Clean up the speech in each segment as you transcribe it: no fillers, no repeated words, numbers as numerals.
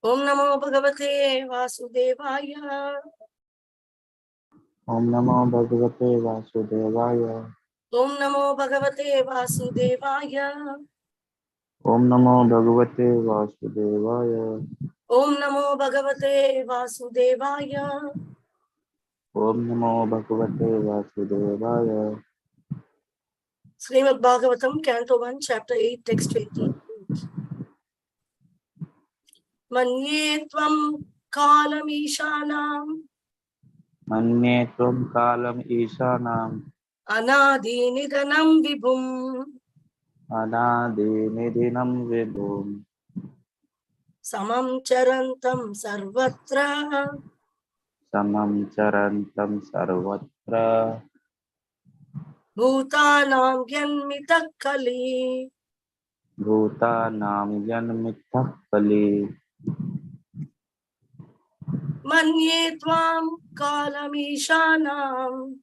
ओम नमो भगवते वासुदेवाय। Om Namo Bhagavate Vasudevaya. Om Namo Bhagavate Vasudevaya. Om Namo Bhagavate Vasudevaya. Om Namo Bhagavate Vasudevaya. Om Namo Bhagavate Vasudevaya. Srimad Bhagavatam, Canto 1, Chapter 8, Text 20. Manye tvam kalamīṣānam Manye Tvam Kalam Ishanam anādi nidanam vibhum Anadi Nidhinam Vibhum samam charantam sarvatra Samam Charantam Sarvatra bhūtānām gyanmitah kali. Bhutanam Janmitah Kali. Manye tvam kalamīṣānam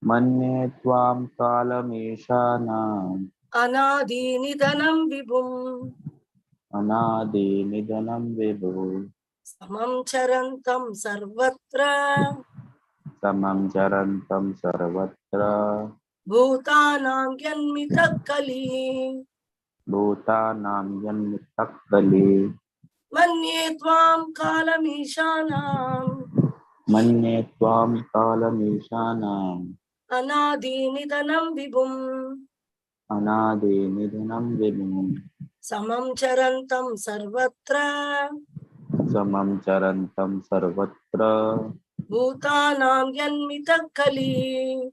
Manye Tvam Kalam Ishanam anādi nidanam vibhum Anadi Nidhanam Vibhum samam charantam sarvatra Samam Charantam Sarvatra bhūtānām gyanmitah kali. Bhutanam Janmitah Kali. Manye tvam kalamīṣānam Manye Tvam Kalam Ishanam anādi nidanam vibhum Anadi Nidhanam Vibhum samam charantam sarvatra Samam Charantam Sarvatra bhūtānām gyanmitah kali.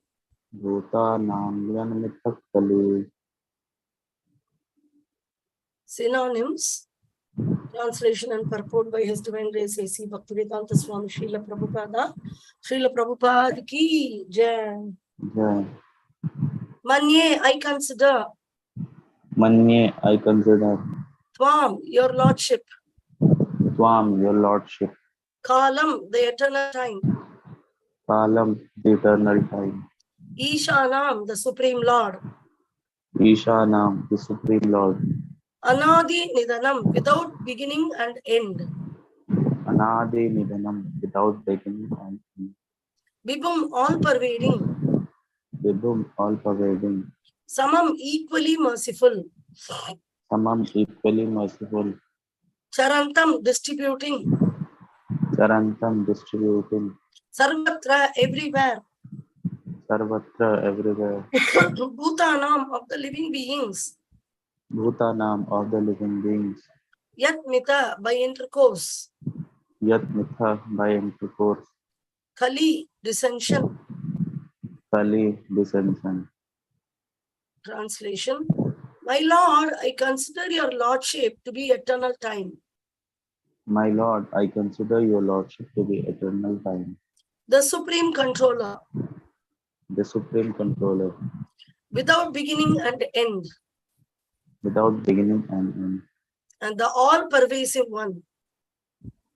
Bhutanam Janmitah Kali. Synonyms, translation and purport by His Divine Grace A.C. Bhaktivedanta Swami Srila Prabhupada. Srila Prabhupada ki jai. Jai. Manye, I consider. Manye, I consider. Tvam, your lordship. Tvam, your lordship. Kalam, the eternal time. Kalam, the eternal time. Ishanam, the supreme lord. Ishanam, the supreme lord. Anadi nidanam, without beginning and end. Anadi Nidhanam, without beginning and end. Vibhum, all pervading. Vibhum, all pervading. Samam, equally merciful. Samam, equally merciful. Charantam, distributing. Charantam, distributing. Sarvatra, everywhere. Sarvatra, everywhere. Bhutanam, of the living beings. Bhutanam, of the living beings. Yat mita, by intercourse. Yat Mitha, by intercourse. Kali, dissension. Kali, dissension. Translation. My Lord, I consider your lordship to be eternal time. My Lord, I consider your lordship to be eternal time. The supreme controller. The supreme controller. Without beginning and end. Without beginning and end. And the all-pervasive one.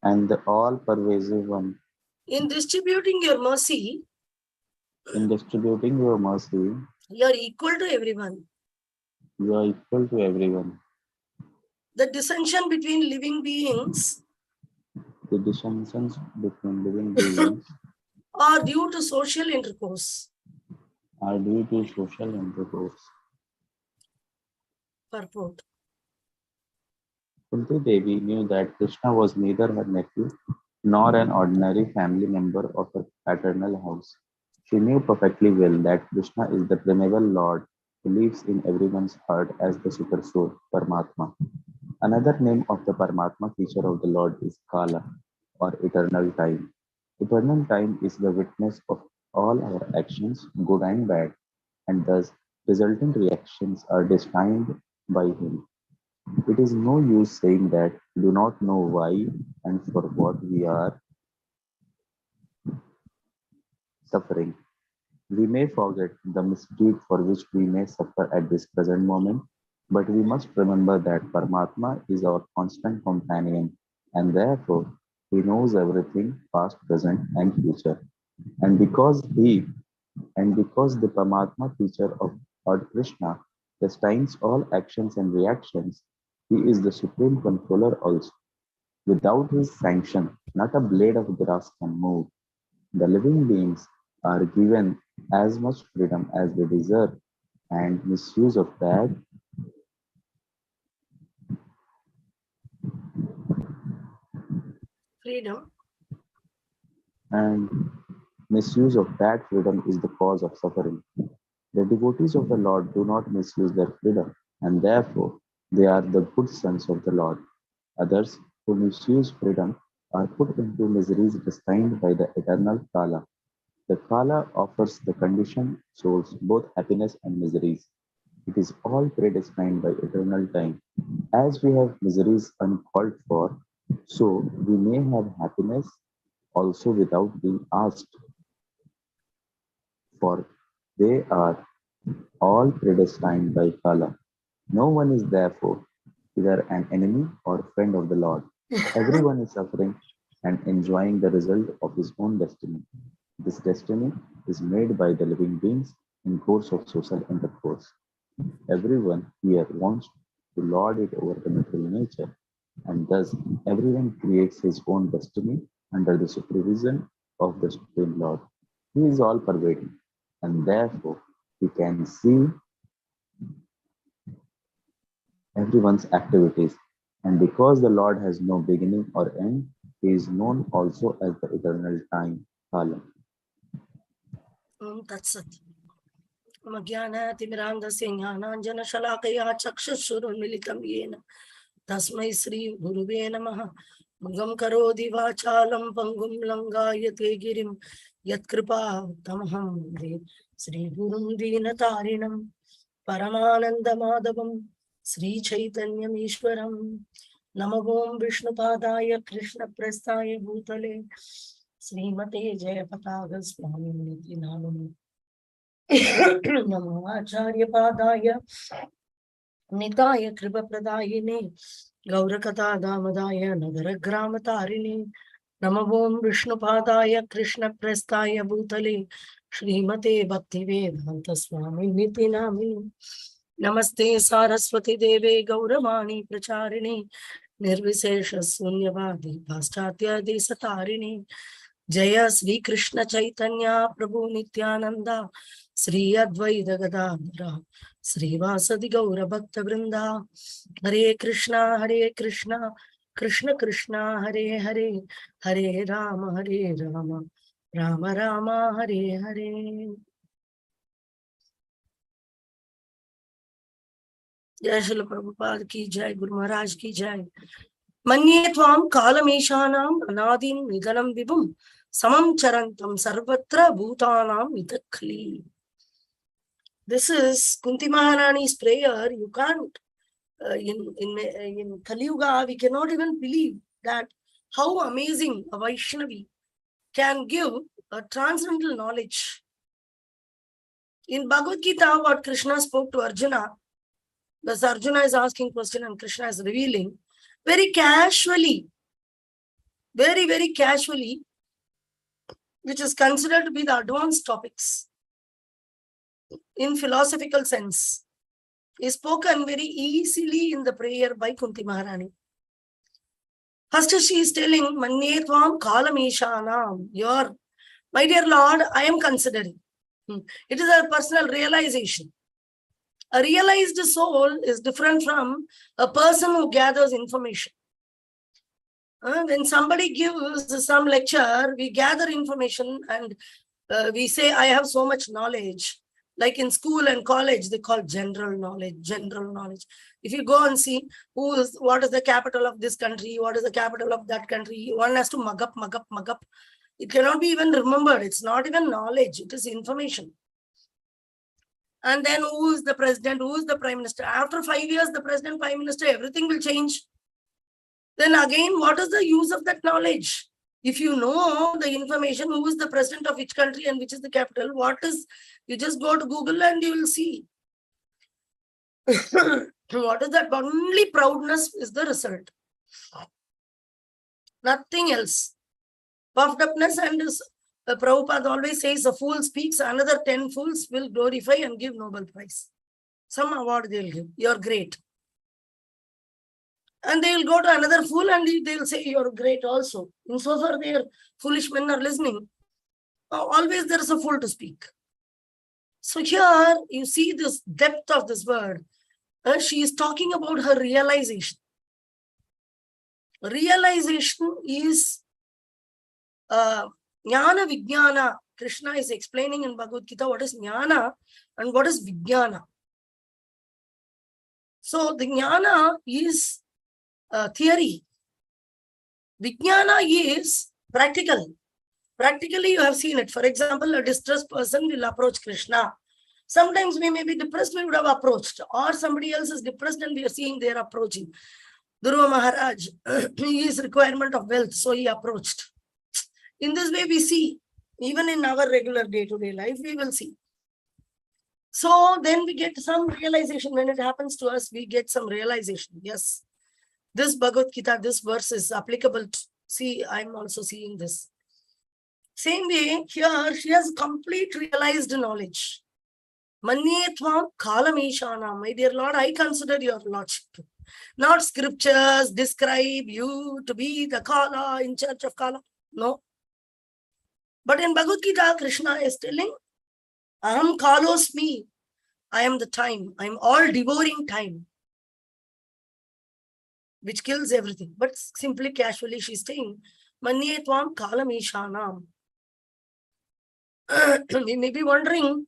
And the all-pervasive one. In distributing your mercy, In distributing your mercy, you are equal to everyone. you are equal to everyone. The dissension between living beings The dissensions between living beings are due to social intercourse. are due to social intercourse. Purport. Kunti Devi knew that Krishna was neither her nephew nor an ordinary family member of her paternal house. She knew perfectly well that Krishna is the primeval Lord who lives in everyone's heart as the Super Soul, Paramatma. Another name of the Paramatma feature of the Lord is Kala, or eternal time. Eternal time is the witness of all our actions, good and bad, and thus resultant reactions are destined by him. It is no use saying that we do not know why and for what we are suffering. We may forget the misdeed for which we may suffer at this present moment, but we must remember that Paramatma is our constant companion, and therefore he knows everything, past, present, and future. And because the Paramatma feature of Lord Krishna destines all actions and reactions, he is the supreme controller also. Without his sanction, not a blade of grass can move. The living beings are given as much freedom as they deserve, and misuse of that freedom. and misuse of that freedom is the cause of suffering. The devotees of the Lord do not misuse their freedom, and therefore they are the good sons of the Lord. Others who misuse freedom are put into miseries destined by the eternal Kala. The Kala offers the conditioned souls both happiness and miseries. It is all predestined by eternal time. As we have miseries uncalled for, so we may have happiness also without being asked, for they are all predestined by Kala. No one is therefore either an enemy or friend of the Lord. Everyone is suffering and enjoying the result of his own destiny. This destiny is made by the living beings in course of social intercourse. Everyone here wants to lord it over the material nature, and thus everyone creates his own destiny under the supervision of the Supreme Lord. He is all pervading, and therefore he can see everyone's activities. And because the Lord has no beginning or end, he is known also as the eternal time, Kala. That's it. Magyana-timirandasya jnananjana-shalakaya chakshushrunmilitam yena tasmai Sri Guruve Namaha. Mugam karodi vachalam pangum langayate girim yatkripa tamaham de Sri Gurum Dinatarinam Paramananda Madhavam Sri Chaitanyam Ishwaram Namavom Vishnupadaya Krishna Prastaya Bhutale Srimate Jayapataga Swami Niti Namam Namo Acharya Padaya Nitaya Kripa Pradayine Gaurakata Damadaya Nagara Grama Tarini Namavom Vishnu Padaya Krishna Prastaya Bhutale Srimate Bhakti Vedanta Swami Niti Namini Namaste Saraswati Deve Gauravani Pracharini Nirvisesha Sunyavadi Paschatya Desatarini Jaya Sri Krishna Chaitanya Prabhu Nityananda Sri Advaita Gadadhara Sri Vasadi Gaura Bhakta Vrinda Hare Krishna Krishna Krishna Hare Hare Hare Rama Rama Rama Hare Hare. Jai Srila Prabhupada ki jai, Guru Maharaj ki jai. Manye tvam kalameshanam anadim nidanam vibhum samam charantam sarvatra bhutanam itakhli. This is Kunti Maharani's prayer. You can't, in Kali Yuga, we cannot even believe that how amazing a Vaishnavi can give a transcendental knowledge. In Bhagavad Gita, what Krishna spoke to Arjuna, thus Arjuna is asking question and Krishna is revealing very casually, very, very casually, which is considered to be the advanced topics in philosophical sense, is spoken very easily in the prayer by Kunti Maharani. First she is telling, Manye tvam kalam ishanam, your, my dear Lord, I am considering. It is a personal realization. A realized soul is different from a person who gathers information. When somebody gives some lecture, we gather information and we say, I have so much knowledge. Like in school and college, they call general knowledge, general knowledge. If you go and see what is the capital of this country, what is the capital of that country, one has to mug up. It cannot be even remembered. It's not even knowledge, it is information. And then who is the president, who is the prime minister? After 5 years, the president, prime minister, everything will change. Then again, what is the use of that knowledge? If you know the information, who is the president of which country and which is the capital, you just go to Google and you will see. What is that? Only proudness is the result. Nothing else. Puffed upness, and Prabhupada always says, a fool speaks, another 10 fools will glorify and give Nobel Prize. Some award they'll give. You're great. And they will go to another fool and they will say, you're great also. Insofar their foolish men are listening. Always there is a fool to speak. So here you see this depth of this word. She is talking about her realization. Realization is Jnana Vijnana. Krishna is explaining in Bhagavad Gita what is Jnana and what is Vijnana. So the Jnana is theory. Vijnana is practical. Practically, you have seen it. For example, a distressed person will approach Krishna. Sometimes we may be depressed, we would have approached. Or somebody else is depressed and we are seeing they are approaching. Dhruva Maharaj, his requirement of wealth, so he approached. In this way, we see, even in our regular day-to-day life, we will see. So then we get some realization. When it happens to us, we get some realization. Yes, this Bhagavad Gita, this verse is applicable. See, I'm also seeing this. Same way, here she has complete realized knowledge. Manye tvam kalameshana. My dear Lord, I consider your lordship. Not scriptures describe you to be the Kala, in charge of Kala. No. But in Bhagavad Gita, Krishna is telling, Aham Kalosmi. I am the time. I am all devouring time, which kills everything. But simply, casually, she is saying, Manye tvam kalameshanam. We may be wondering,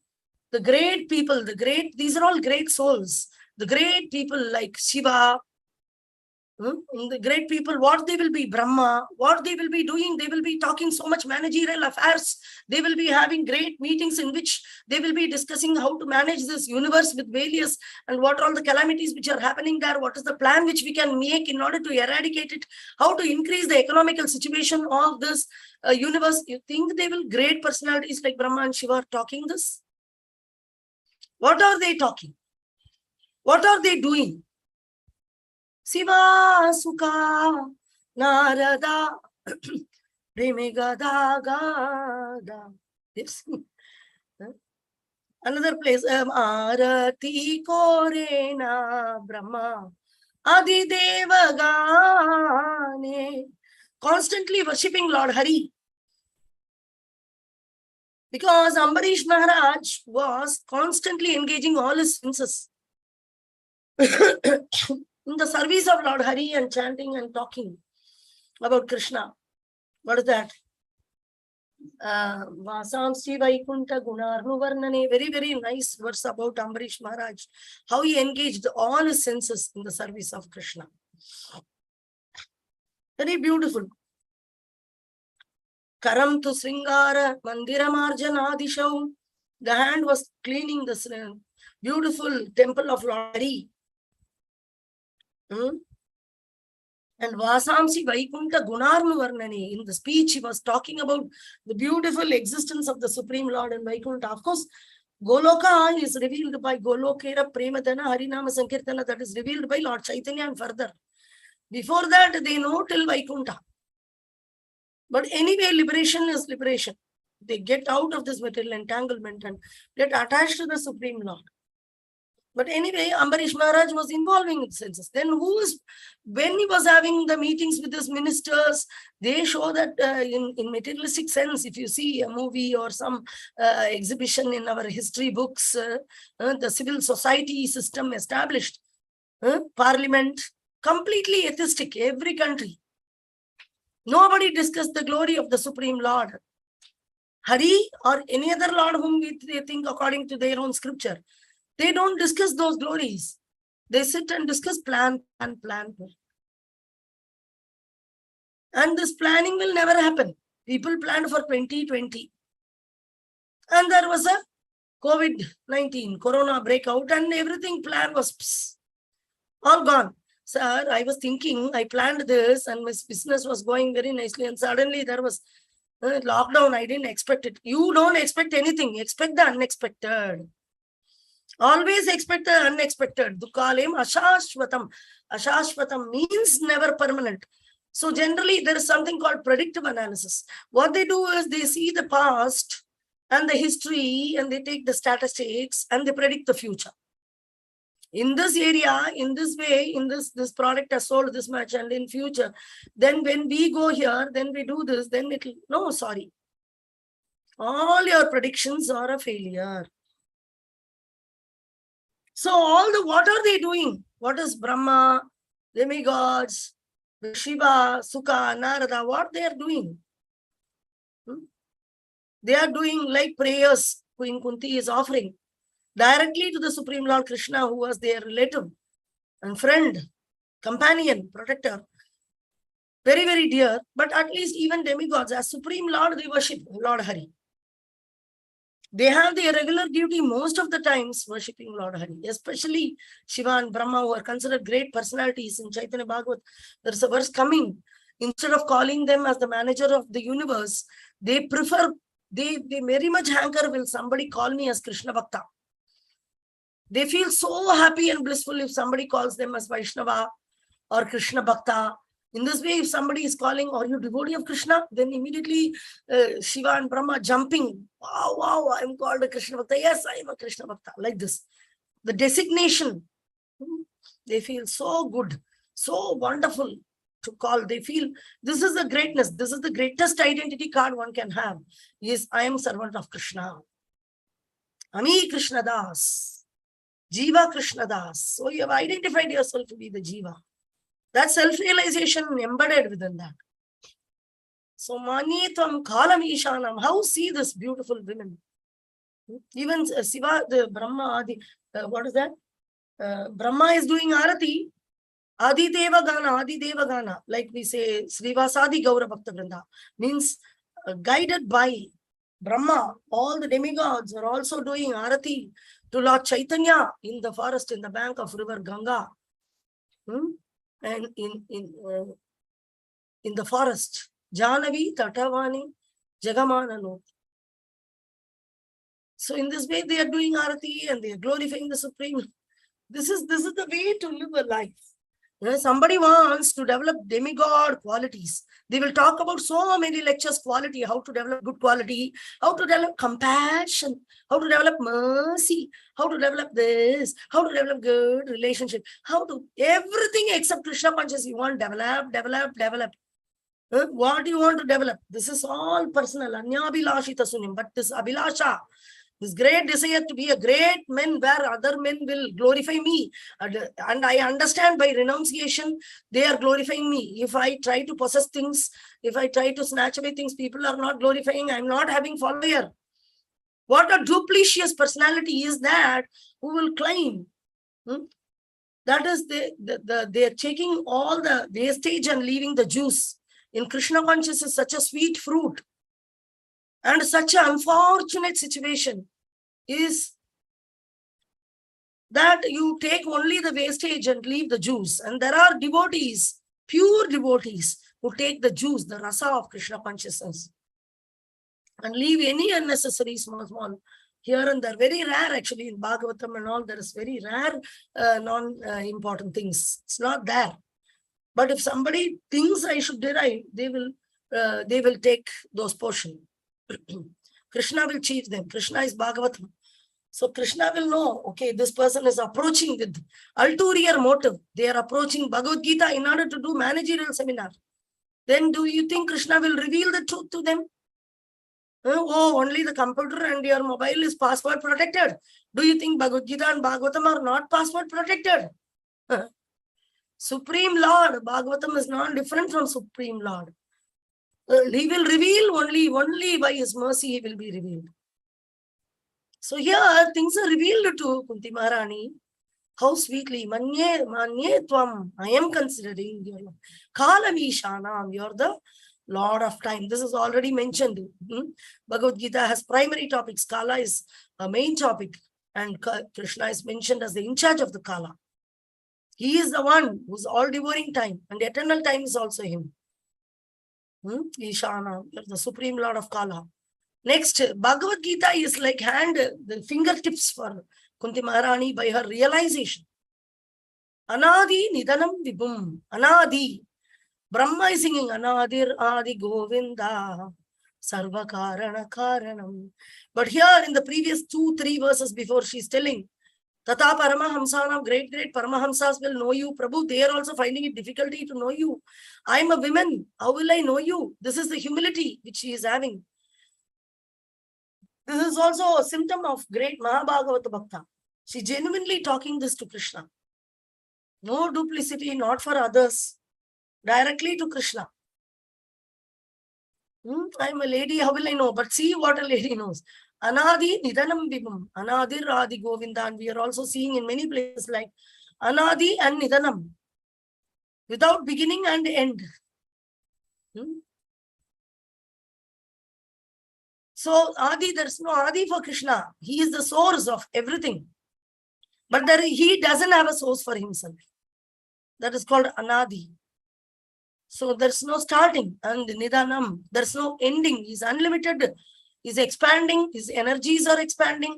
the great people, these are all great souls. The great people like Shiva, the great people, what they will be, Brahma, what they will be doing, they will be talking so much managerial affairs. They will be having great meetings in which they will be discussing how to manage this universe with various and what are all the calamities which are happening there. What is the plan which we can make in order to eradicate it? How to increase the economical situation of this universe? You think they will, great personalities like Brahma and Shiva are talking this? What are they talking? What are they doing? Siva Sukha Narada Remegada Gada. Another place, Arati Korena Brahma Adi Devagane. Constantly worshipping Lord Hari. Because Ambarish Maharaj was constantly engaging all his senses in the service of Lord Hari and chanting and talking about Krishna. What is that? Vasamsi Vaikunta Gunarnu Varnane. Very, very nice verse about Ambarish Maharaj. How he engaged all his senses in the service of Krishna. Very beautiful. Karam tu Sringara Mandiramarjanadishav. The hand was cleaning this beautiful temple of Lord Hari. And Vasamsi Vaikunta Gunarnu Varnane. In the speech, he was talking about the beautiful existence of the Supreme Lord in Vaikunta. Of course, Goloka is revealed by Golokera Premadana Harinama Sankirtana, that is revealed by Lord Chaitanya and further. Before that, they know till Vaikunta. But anyway, liberation is liberation. They get out of this material entanglement and get attached to the Supreme Lord. But anyway, Ambarish Maharaj was involving in senses. Then when he was having the meetings with his ministers, they show that in materialistic sense, if you see a movie or some exhibition in our history books, the civil society system established, parliament, completely atheistic, every country. Nobody discussed the glory of the Supreme Lord. Hari or any other Lord whom they think according to their own scripture. They don't discuss those glories. They sit and discuss plan. And this planning will never happen. People planned for 2020. And there was a COVID-19, Corona breakout, and everything planned was all gone. Sir, I was thinking, I planned this and my business was going very nicely, and suddenly there was lockdown. I didn't expect it. You don't expect anything. Expect the unexpected. Always expect the unexpected. Dukkalem ashashvatam. Ashashvatam means never permanent. So generally, there is something called predictive analysis. What they do is they see the past and the history and they take the statistics and they predict the future. In this area, in this way, in this product has sold this much, and in future, then when we go here, then we do this, then it'll, no, sorry. All your predictions are a failure. So what are they doing? What is Brahma, demigods, Shiva, Sukha, Narada, what they are doing? They are doing like prayers Queen Kunti is offering directly to the Supreme Lord Krishna, who was their relative and friend, companion, protector, very, very dear. But at least even demigods, as Supreme Lord, they worship Lord Hari. They have their regular duty most of the times worshipping Lord Hari, especially Shiva and Brahma, who are considered great personalities in Chaitanya Bhagavat. There's a verse coming. Instead of calling them as the manager of the universe, they prefer, they very much hanker, will somebody call me as Krishna Bhakta. They feel so happy and blissful if somebody calls them as Vaishnava or Krishna Bhakta. In this way, if somebody is calling, "Are you devotee of Krishna?" then immediately Shiva and Brahma jumping. Wow, wow, I'm called a Krishna Bhakta. Yes, I am a Krishna Bhakta. Like this. The designation, they feel so good, so wonderful to call. They feel this is the greatness. This is the greatest identity card one can have. Yes, I am servant of Krishna. Ami Krishna Das. Jiva Krishna Das. So you have identified yourself to be the Jiva. That self-realization embedded within that. So Manitvam Kalam Ishanam. How see this beautiful women? Even Shiva, the Brahma, Adi, what is that? Brahma is doing Arati. Adi Deva Gana, like we say, Srivasadi Gaura Bhakta Vrinda, means guided by Brahma. All the demigods are also doing Arati to Lord Chaitanya in the forest, in the bank of river Ganga. And in the forest, Janavi, Tatavani, Jagamanano. So in this way, they are doing Arati and they are glorifying the Supreme. This is the way to live a life. Somebody wants to develop demigod qualities. They will talk about so many lectures, quality, how to develop good quality, how to develop compassion, how to develop mercy, how to develop this, how to develop good relationship, how to everything except Krishna consciousness. You want develop. What do you want to develop? This is all personal. Anyabhilashita sunim. But this abhilasha, this great desire to be a great man where other men will glorify me. And I understand by renunciation, they are glorifying me. If I try to possess things, if I try to snatch away things, people are not glorifying. I'm not having follower. What a duplicitous personality is that who will claim? That is, they are taking all the wastage and leaving the juice. In Krishna consciousness, such a sweet fruit. And such an unfortunate situation is that you take only the wastage and leave the juice. And there are devotees, pure devotees, who take the juice, the rasa of Krishna consciousness, and leave any unnecessary small. Here and there, very rare actually in Bhagavatam and all, there is very rare non-important things. It's not there. But if somebody thinks I should derive, they will take those portions. Krishna will teach them. Krishna is Bhagavatam. So Krishna will know, okay, this person is approaching with ulterior motive. They are approaching Bhagavad Gita in order to do managerial seminar. Then do you think Krishna will reveal the truth to them? Oh, only the computer and your mobile is password protected. Do you think Bhagavad Gita and Bhagavatam are not password protected? Supreme Lord, Bhagavatam is not different from Supreme Lord. He will reveal only by his mercy he will be revealed. So here things are revealed to Kunti Maharani. How sweetly, Manye Tvam, I am considering your Kalamishana, you're the Lord of time. This is already mentioned. Bhagavad Gita has primary topics. Kala is a main topic. And Krishna is mentioned as the in charge of the Kala. He is the one who's all devouring time. And eternal time is also him. Ishana, you're the Supreme Lord of Kala. Next, Bhagavad Gita is like the fingertips for Kunti Maharani by her realization. Anadi Nidanam Vibhum. Anadi. Brahma is singing Anadir Adi Govinda Sarva Karana Karanam. But here in the previous 2-3 verses before, she's telling Tata Paramahamsanam, great Paramahamsas will know you. Prabhu, they are also finding it difficulty to know you. I am a woman. How will I know you? This is the humility which she is having. This is also a symptom of great Mahabhagavata Bhakta. She genuinely talking this to Krishna. No duplicity, not for others, directly to Krishna. I'm a lady, how will I know? But see what a lady knows. Anadi Nidanam Vibham, Anadir Adi Govinda. And we are also seeing in many places like Anadi and Nidanam, without beginning and end. So Adi, there's no Adi for Krishna. He is the source of everything. But he doesn't have a source for himself. That is called Anadi. So there's no starting, and Nidanam, there's no ending. He's unlimited. He's expanding. His energies are expanding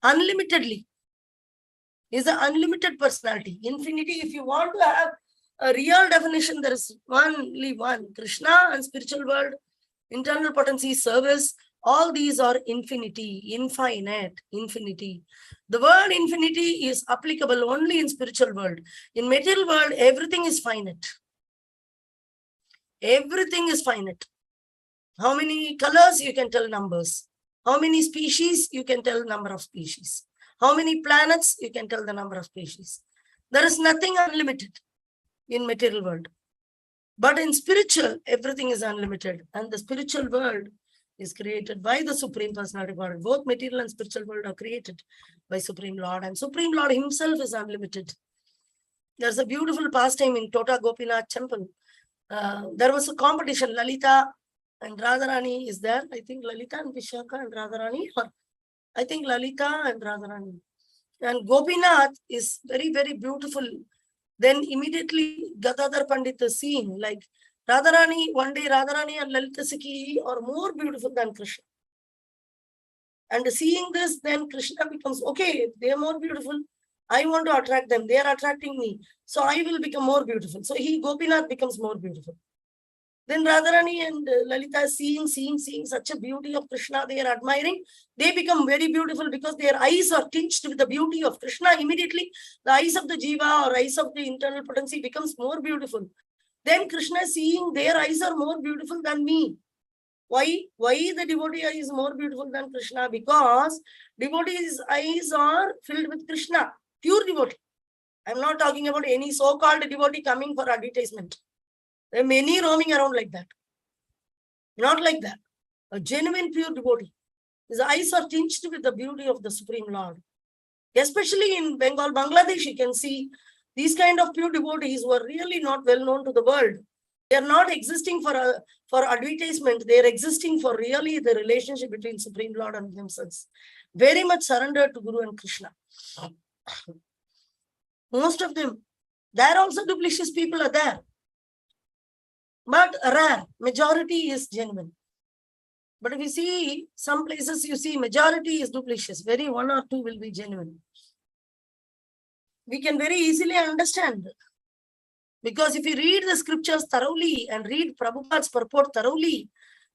unlimitedly. He's an unlimited personality. Infinity, if you want to have a real definition, there is only one. Krishna and spiritual world, internal potency, service, all these are infinity, infinite, infinity. The word infinity is applicable only in spiritual world. In material world, everything is finite. Everything is finite. How many colors? You can tell numbers. How many species? You can tell number of species. How many planets? You can tell the number of species. There is nothing unlimited in material world. But in spiritual, everything is unlimited. And the spiritual world is created by the Supreme Personality of God. Both material and spiritual world are created by Supreme Lord. And Supreme Lord himself is unlimited. There's a beautiful pastime in Tota Gopinath temple. There was a competition. Lalita and Radharani is there. I think Lalita and Vishaka and Radharani. Or I think Lalita and Radharani. And Gopinath is very, very beautiful. Then immediately Gadadhar Pandit is seen like Radharani, one day Radharani and Lalita Sikhi are more beautiful than Krishna. And seeing this, then Krishna becomes, okay, they are more beautiful. I want to attract them. They are attracting me. So I will become more beautiful. So Gopinath becomes more beautiful. Then Radharani and Lalita seeing such a beauty of Krishna, they are admiring. They become very beautiful because their eyes are tinged with the beauty of Krishna. Immediately, the eyes of the Jiva or eyes of the internal potency becomes more beautiful. Then Krishna seeing their eyes are more beautiful than me. Why the devotee eye is more beautiful than Krishna? Because devotee's eyes are filled with Krishna, pure devotee. I'm not talking about any so-called devotee coming for advertisement. There are many roaming around like that. Not like that. A genuine pure devotee. His eyes are tinged with the beauty of the Supreme Lord. Especially in Bengal, Bangladesh, you can see these kind of pure devotees who are really not well known to the world. They are not existing for advertisement. They are existing for really the relationship between Supreme Lord and themselves. Very much surrendered to Guru and Krishna. Most of them. There also duplicitous people are there. But rare. Majority is genuine. But if you see some places, you see majority is duplicitous. Very one or two will be genuine. We can very easily understand. Because if you read the scriptures thoroughly and read Prabhupada's purport thoroughly,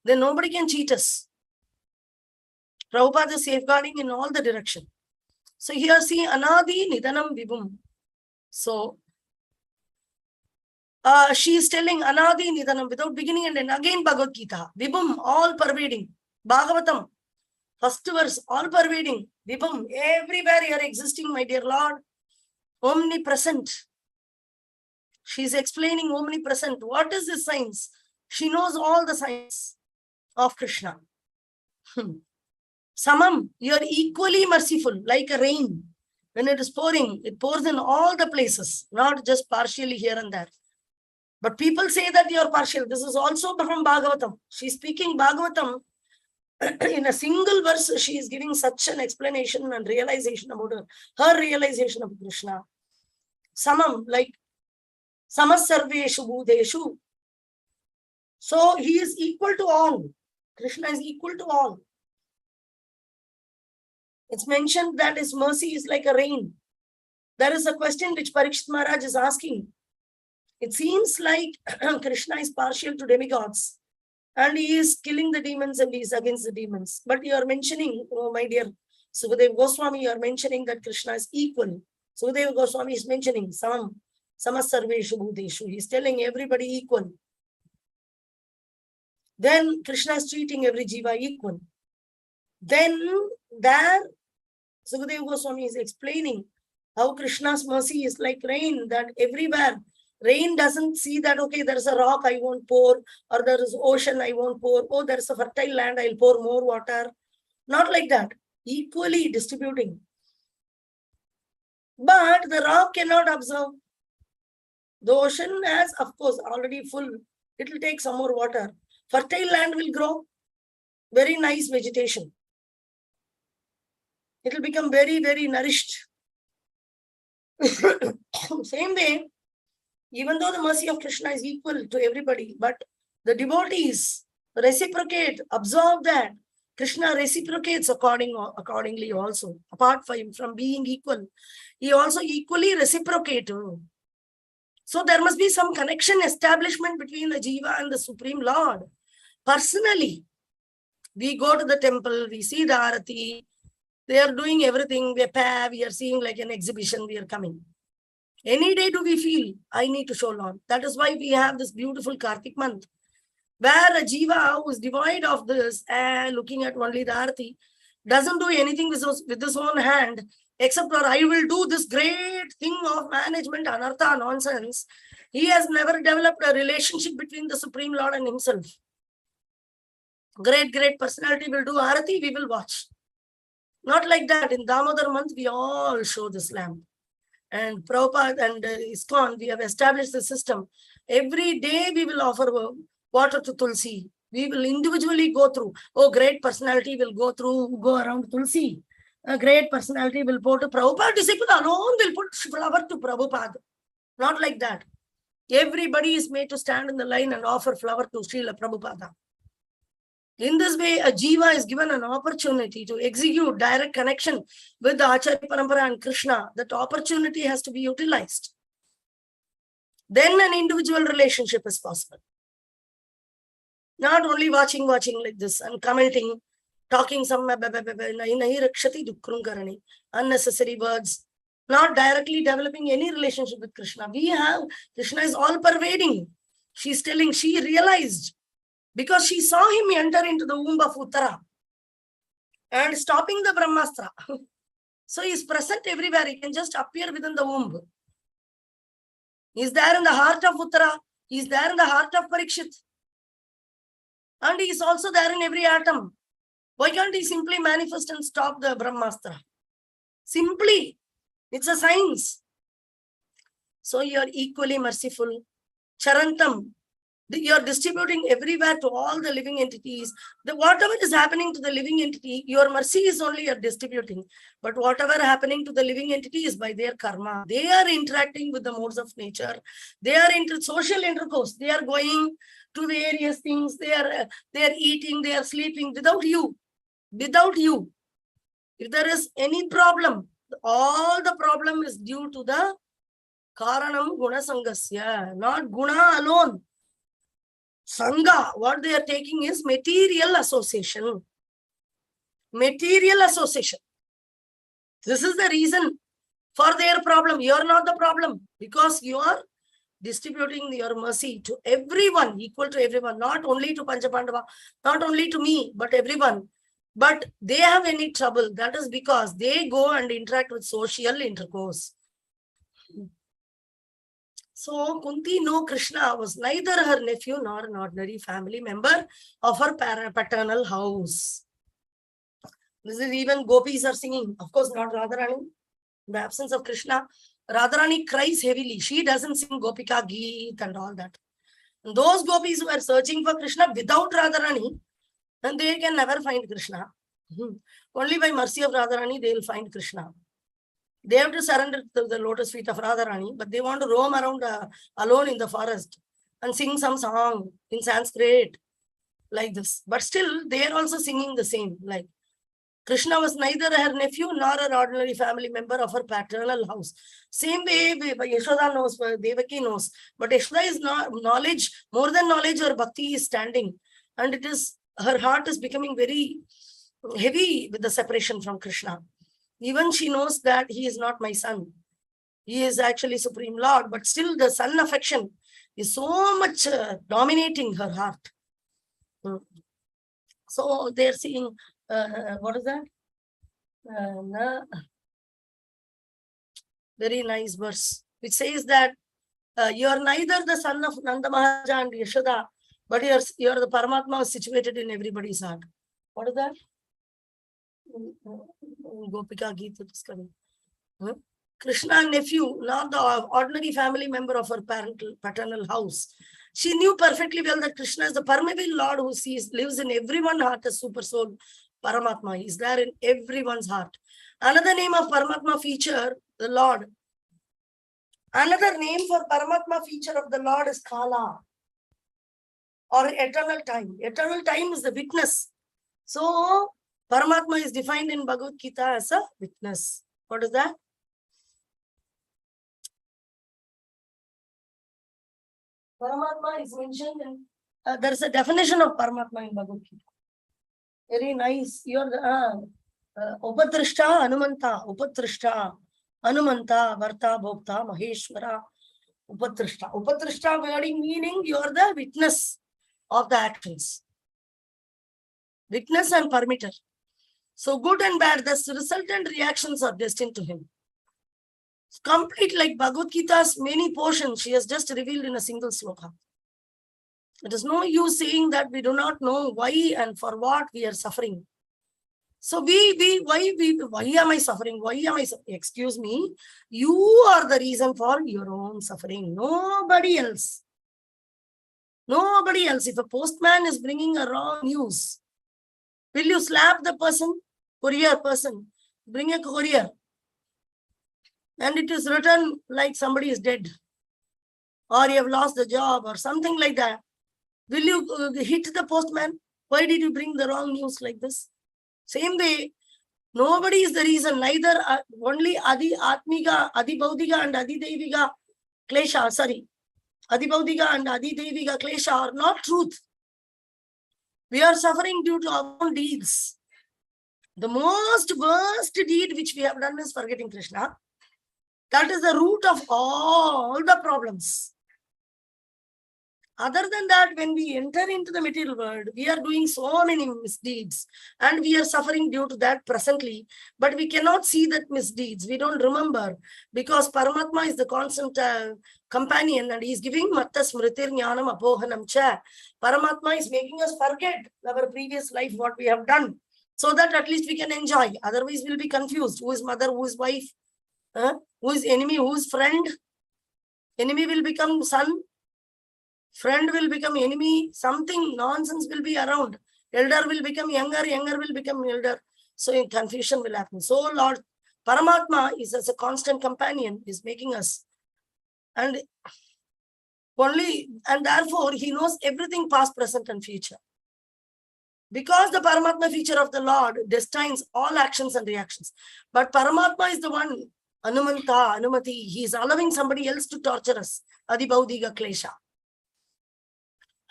then nobody can cheat us. Prabhupada is safeguarding in all the direction. So here see Anadi Nidanam Vibhum. So she is telling Anadi Nidanam without beginning and end. Again Bhagavad Gita. Vibhum, all pervading. Bhagavatam, first verse, all pervading. Vibhum, everywhere you are existing, my dear Lord. Omnipresent. She is explaining omnipresent. What is this science? She knows all the science of Krishna. Samam, you are equally merciful, like a rain. When it is pouring, it pours in all the places, not just partially here and there. But people say that you are partial. This is also from Bhagavatam. She is speaking Bhagavatam. In a single verse, she is giving such an explanation and realization about her realization of Krishna. Samam, like Samasarveshu Bhudeshu. So he is equal to all. Krishna is equal to all. It's mentioned that his mercy is like a rain. There is a question which Parikshit Maharaj is asking. It seems like Krishna is partial to demigods and he is killing the demons and he is against the demons. But you are mentioning, oh my dear Sukadeva Goswami, you are mentioning that Krishna is equal. Sukadeva Goswami is mentioning Samasarveshu Bhudeshu. He is telling everybody equal. Then Krishna is treating every jiva equal. Then there, Sukadeva Goswami is explaining how Krishna's mercy is like rain, that everywhere rain doesn't see that, okay, there's a rock, I won't pour, or there is ocean, I won't pour, oh, there's a fertile land, I'll pour more water. Not like that, equally distributing. But the rock cannot absorb. The ocean has, of course, already full. It will take some more water. Fertile land will grow. Very nice vegetation. It will become very, very nourished. Same way, even though the mercy of Krishna is equal to everybody, but the devotees reciprocate, absorb that. Krishna reciprocates accordingly also. Apart from being equal, he also equally reciprocates. So there must be some connection, establishment between the Jiva and the Supreme Lord. Personally, we go to the temple, we see the Arati, they are doing everything, we are seeing like an exhibition, we are coming. Any day do we feel, I need to show Lord. That is why we have this beautiful Kartik month, where a Jiva who is devoid of this and looking at only the Arati, doesn't do anything with his own hand, except for I will do this great thing of management, anartha, nonsense. He has never developed a relationship between the Supreme Lord and himself. Great personality will do Arati, we will watch. Not like that. In Damodar month, we all show this lamp. And Prabhupada and ISKCON, we have established the system. Every day we will offer water to Tulsi. We will individually go through. Oh, great personality will go around Tulsi. A great personality will go to Prabhupada. Disciple alone will put flower to Prabhupada. Not like that. Everybody is made to stand in the line and offer flower to Srila Prabhupada. In this way, a Jiva is given an opportunity to execute direct connection with the Acharya Parampara and Krishna. That opportunity has to be utilized. Then an individual relationship is possible. Not only watching like this and commenting, talking some unnecessary words, not directly developing any relationship with Krishna. Krishna is all pervading. She's telling, she realized, because she saw him enter into the womb of Uttara and stopping the Brahmastra. So he is present everywhere. He can just appear within the womb. He is there in the heart of Uttara. He is there in the heart of Parikshit. And he is also there in every atom. Why can't he simply manifest and stop the Brahmastra? Simply. It's a science. So you are equally merciful. Charantam. You are distributing everywhere to all the living entities. Whatever is happening to the living entity, your mercy is only you're distributing. But whatever happening to the living entity is by their karma. They are interacting with the modes of nature. They are into social intercourse. They are going to various things. They are eating, they are sleeping without you. Without you. If there is any problem, all the problem is due to the karanam guna sangasya, not guna alone. Sangha, what they are taking is material association. Material association. This is the reason for their problem. You are not the problem, because you are distributing your mercy to everyone, equal to everyone, not only to Panchapandava, not only to me, but everyone. But they have any trouble, that is because they go and interact with social intercourse. So Kunti, no, Krishna was neither her nephew nor an ordinary family member of her paternal house. This is even gopis are singing. Of course, not Radharani. In the absence of Krishna, Radharani cries heavily. She doesn't sing Gopika Geet and all that. And those gopis who are searching for Krishna without Radharani, then they can never find Krishna. Only by mercy of Radharani, they will find Krishna. They have to surrender to the lotus feet of Radharani, but they want to roam around alone in the forest and sing some song in Sanskrit like this. But still, they are also singing the same. Like Krishna was neither her nephew nor an ordinary family member of her paternal house. Same way, Yashoda knows, Devaki knows. But Yashoda is not knowledge, more than knowledge, her bhakti is standing. And it is, her heart is becoming very heavy with the separation from Krishna. Even she knows that he is not my son. He is actually Supreme Lord, but still the son affection is so much dominating her heart. So they're saying, what is that? Very nice verse, which says that you are neither the son of Nanda Maharaja and Yashoda, but you're the Paramatma situated in everybody's heart. What is that? Gopika Geeta is coming. Krishna nephew, not the ordinary family member of her paternal house. She knew perfectly well that Krishna is the permeable Lord who lives in everyone's heart as super soul. Paramatma, he is there in everyone's heart. Another name of Paramatma feature, the Lord. Another name for Paramatma feature of the Lord is Kala, or eternal time. Eternal time is the witness. So, Paramatma is defined in Bhagavad Gita as a witness. What is that? Paramatma is mentioned in, there is a definition of Paramatma in Bhagavad Gita. Very nice. You're the Upatrishta Anumanta, Upatrishta Anumanta, Varta Bhokta, Maheshwara, Upatrishta. Upatrishta wording meaning you are the witness of the actions. Witness and permitter. So good and bad, the resultant reactions are destined to him. It's complete like Bhagavad Gita's many portions she has just revealed in a single sloka. It is no use saying that we do not know why and for what we are suffering. So why am I suffering? Why am I suffering? Excuse me, you are the reason for your own suffering. Nobody else. Nobody else. If a postman is bringing a wrong news, will you slap the person? Courier person. Bring a courier. And it is written like somebody is dead. Or you have lost the job or something like that. Will you hit the postman? Why did you bring the wrong news like this? Same way, nobody is the reason. Neither only Adi Atmiga, Adi Baudhiga and Adi Deviga Klesha, Adi Baudhiga and Adi Deviga Klesha are not truth. We are suffering due to our own deeds. The most worst deed which we have done is forgetting Krishna. That is the root of all the problems. Other than that, when we enter into the material world, we are doing so many misdeeds and we are suffering due to that presently, but we cannot see that misdeeds. We don't remember because Paramatma is the constant companion and he is giving Matta Smritir Jnanam Apohanam Cha. Paramatma is making us forget our previous life, what we have done, so that at least we can enjoy. Otherwise, we'll be confused. Who is mother, who is wife, who is enemy, who is friend? Enemy will become son. Friend will become enemy, something nonsense will be around. Elder will become younger, younger will become elder. So confusion will happen. So Lord Paramatma is as a constant companion, is making us. And therefore he knows everything past, present, and future. Because the Paramatma feature of the Lord destines all actions and reactions. But Paramatma is the one, Anumanta, Anumati, he is allowing somebody else to torture us. Adi Baudhiga Klesha.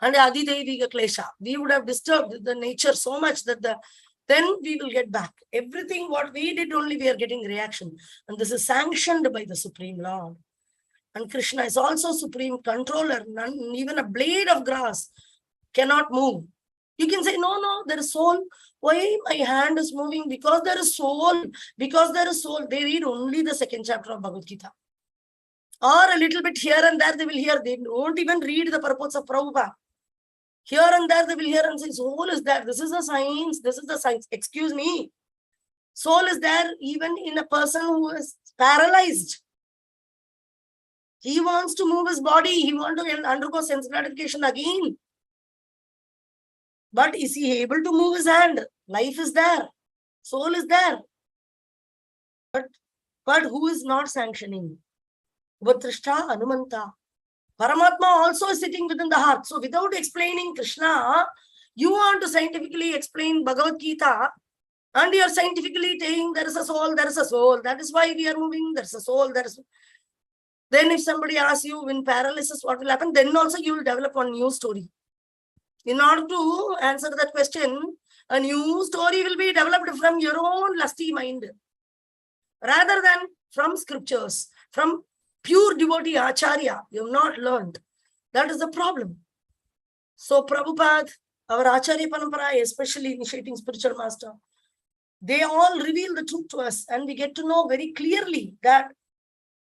And Adi Deviga Klesha. We would have disturbed the nature so much that then we will get back. Everything what we did only we are getting reaction. And this is sanctioned by the Supreme Lord. And Krishna is also Supreme Controller. None, even a blade of grass cannot move. You can say, no, there is soul. Why my hand is moving? Because there is soul. Because there is soul. They read only the second chapter of Bhagavad Gita. Or a little bit here and there they will hear. They won't even read the purports of Prabhupada. Here and there they will hear and say, soul is there. This is the science. This is the science. Excuse me. Soul is there even in a person who is paralyzed. He wants to move his body. He wants to undergo sense gratification again. But is he able to move his hand? Life is there. Soul is there. But who is not sanctioning? Upatrishta Anumanta. Paramatma also is sitting within the heart. So without explaining Krishna, you want to scientifically explain Bhagavad Gita and you are scientifically saying there is a soul, there is a soul. That is why we are moving. There is a soul, there is. Then if somebody asks you in paralysis, what will happen? Then also you will develop one new story. In order to answer that question, a new story will be developed from your own lusty mind rather than from scriptures, from pure devotee acharya. You have not learned. That is the problem. So Prabhupada our Acharya Parampara, especially initiating spiritual master, they all reveal the truth to us, and we get to know very clearly that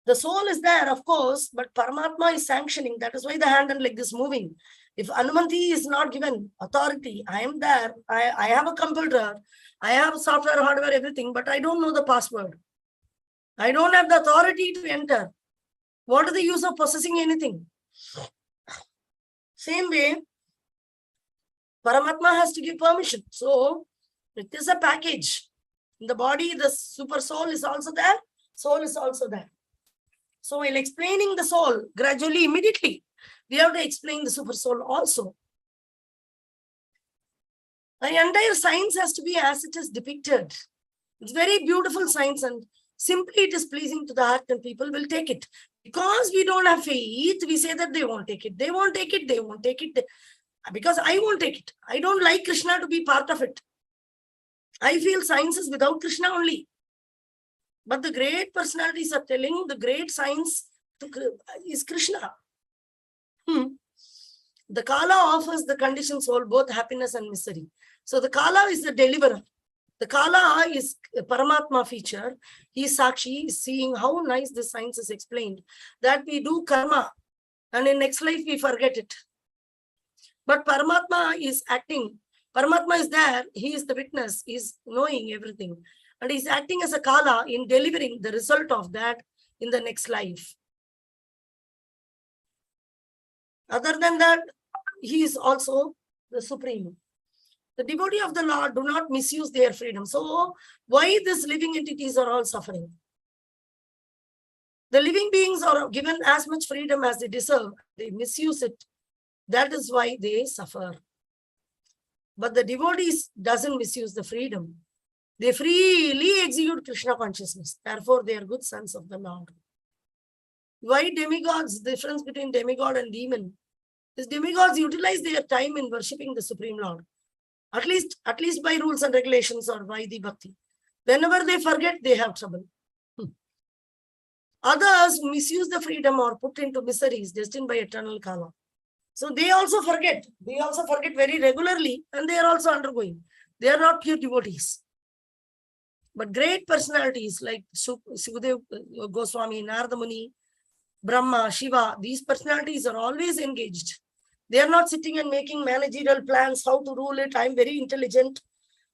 the soul is there, of course, but Paramatma is sanctioning. That is why the hand and leg is moving. If Anumanti is not given authority, I am there, I have a computer, I have software, hardware, everything, but I don't know the password. I don't have the authority to enter. What is the use of possessing anything? Same way, Paramatma has to give permission. So it is a package. In the body, the super soul is also there, soul is also there. So while explaining the soul, gradually, immediately, we have to explain the super soul also. The entire science has to be as it is depicted. It's very beautiful science, and simply it is pleasing to the heart, and people will take it. Because we don't have faith, we say that they won't take it. They won't take it, they won't take it. Because I won't take it. I don't like Krishna to be part of it. I feel science is without Krishna only. But the great personalities are telling the great science is Krishna. The Kala offers the conditioned soul both happiness and misery. So the Kala is the deliverer. The Kala is a Paramatma feature. He is Sakshi, is seeing how nice this science is explained. That we do karma, and in next life we forget it. But Paramatma is acting. Paramatma is there. He is the witness. He is knowing everything. And he is acting as a Kala in delivering the result of that in the next life. Other than that, he is also the Supreme. The devotee of the Lord do not misuse their freedom. So why these living entities are all suffering? The living beings are given as much freedom as they deserve. They misuse it. That is why they suffer. But the devotees doesn't misuse the freedom. They freely execute Krishna consciousness. Therefore, they are good sons of the Lord. Why demigods? The difference between demigod and demon is demigods utilize their time in worshipping the Supreme Lord. At least by rules and regulations or by the bhakti. Whenever they forget, they have trouble. Others misuse the freedom or put into miseries destined by eternal karma. So they also forget. They also forget very regularly, and they are also undergoing. They are not pure devotees. But great personalities like Sukadev Goswami, Narada Muni, Brahma, Shiva, these personalities are always engaged. They are not sitting and making managerial plans, how to rule it. I am very intelligent.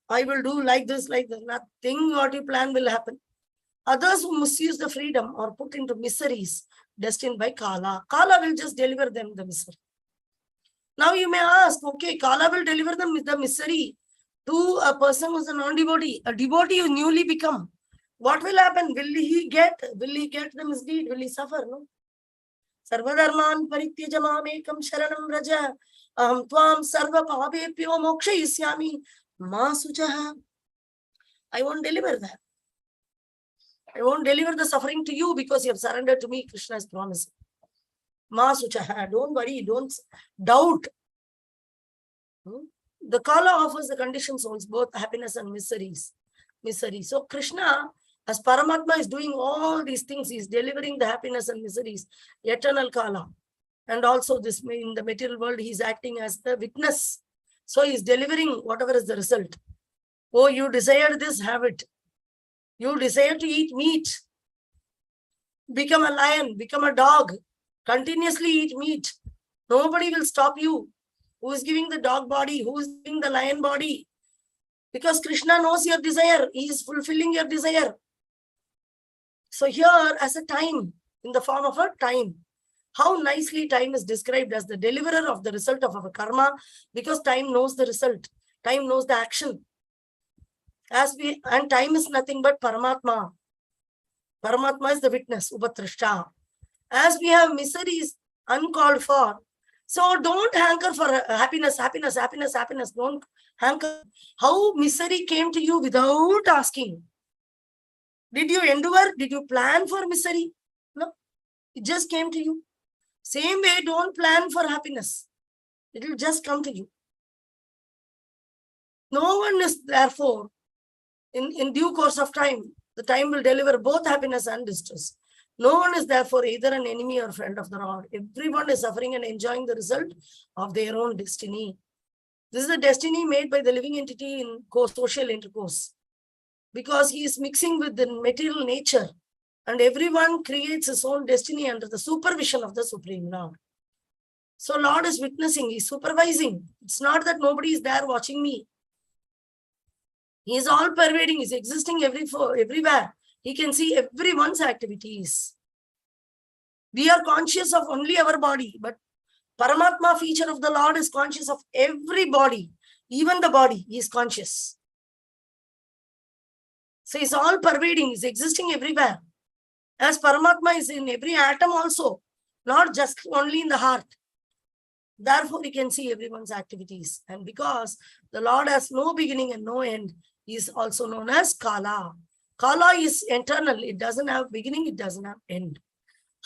I will do like this, like that. Nothing what you plan will happen. Others who misuse the freedom are put into miseries destined by Kala. Kala will just deliver them the misery. Now you may ask, okay, Kala will deliver them the misery to a person who is a non-devotee, a devotee who newly become. What will happen? Will he get the misdeed? Will he suffer? No. Sarvadharman parityaj mamekam sharanam vraja aham tvam sarva pavepyo mokshayisyami ma sujaha. I won't deliver that. I won't deliver the suffering to you because you have surrendered to me, Krishna is promising. Ma sujaha. Don't worry, don't doubt. The Kala offers the conditioned souls both happiness and misery. So Krishna, as Paramatma, is doing all these things. He is delivering the happiness and miseries, eternal Kala. And also this in the material world, he is acting as the witness. So he is delivering whatever is the result. Oh, you desired this, have it. You desire to eat meat. Become a lion, become a dog. Continuously eat meat. Nobody will stop you. Who is giving the dog body? Who is giving the lion body? Because Krishna knows your desire. He is fulfilling your desire. So here, as a time, in the form of a time, how nicely time is described as the deliverer of the result of our karma, because time knows the result. Time knows the action. And time is nothing but Paramatma. Paramatma is the witness, Upatrishta. As we have miseries uncalled for, so don't hanker for happiness. Don't hanker. How misery came to you without asking? Did you endure? Did you plan for misery? No, it just came to you. Same way, don't plan for happiness. It will just come to you. No one is therefore, in due course of time, the time will deliver both happiness and distress. No one is therefore either an enemy or friend of the Lord. Everyone is suffering and enjoying the result of their own destiny. This is a destiny made by the living entity in social intercourse, because he is mixing with the material nature, and everyone creates his own destiny under the supervision of the Supreme Lord. So Lord is witnessing, he's supervising. It's not that nobody is there watching me. He is all pervading, he's existing everywhere. He can see everyone's activities. We are conscious of only our body, but Paramatma feature of the Lord is conscious of every body, even the body, he is conscious. So he's all pervading, he's existing everywhere. As Paramatma is in every atom also, not just only in the heart. Therefore, he can see everyone's activities. And because the Lord has no beginning and no end, he is also known as Kala. Kala is eternal. It doesn't have beginning, it doesn't have end.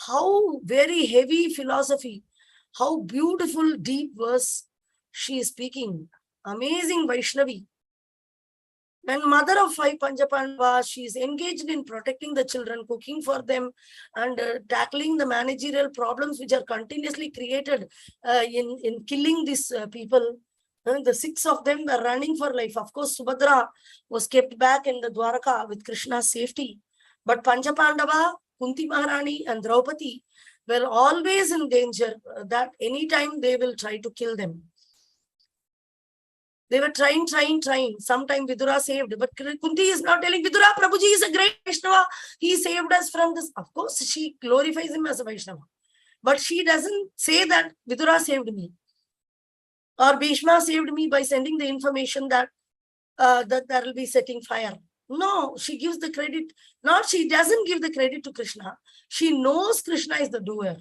How very heavy philosophy, how beautiful, deep verse she is speaking. Amazing Vaishnavi. When mother of 5 Panchapandavas, she is engaged in protecting the children, cooking for them, and tackling the managerial problems which are continuously created in killing these people. The 6 of them were running for life. Of course, Subhadra was kept back in the Dwaraka with Krishna's safety. But Panchapandava, Kunti Maharani, and Draupadi were always in danger that anytime they will try to kill them. They were trying. Sometime Vidura saved, but Kunti is not telling Vidura, Prabhuji is a great Vaishnava. He saved us from this. Of course, she glorifies him as a Vaishnava. But she doesn't say that Vidura saved me. Or Bhishma saved me by sending the information that, that there will be setting fire. No, she gives the credit. Not she doesn't give the credit to Krishna. She knows Krishna is the doer.